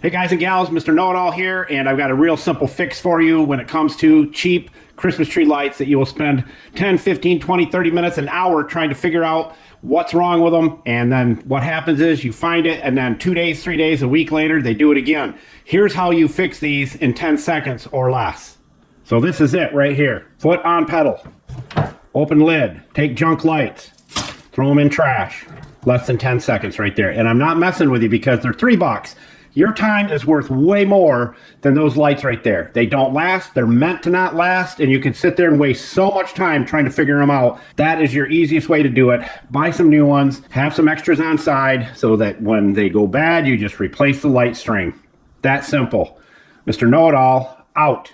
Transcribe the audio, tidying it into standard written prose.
Hey guys and gals, Mr. Know-It-All here, and I've got a real simple fix for you when it comes to cheap Christmas tree lights that you will spend 10, 15, 20, 30 minutes, an hour trying to figure out what's wrong with them. And then what happens is you find it, and then 2 days, 3 days, a week later, they do it again. Here's how you fix these in 10 seconds or less. So this is it right here. Foot on pedal, open lid, take junk lights, throw them in trash. Less than 10 seconds right there. And I'm not messing with you because they're $3. Your time is worth way more than those lights right there. They don't last. They're meant to not last, and you can sit there and waste so much time trying to figure them out. That is your easiest way to do it. Buy some new ones, have some extras on side so that when they go bad, you just replace the light string. That simple. Mr. Know-It-All, out.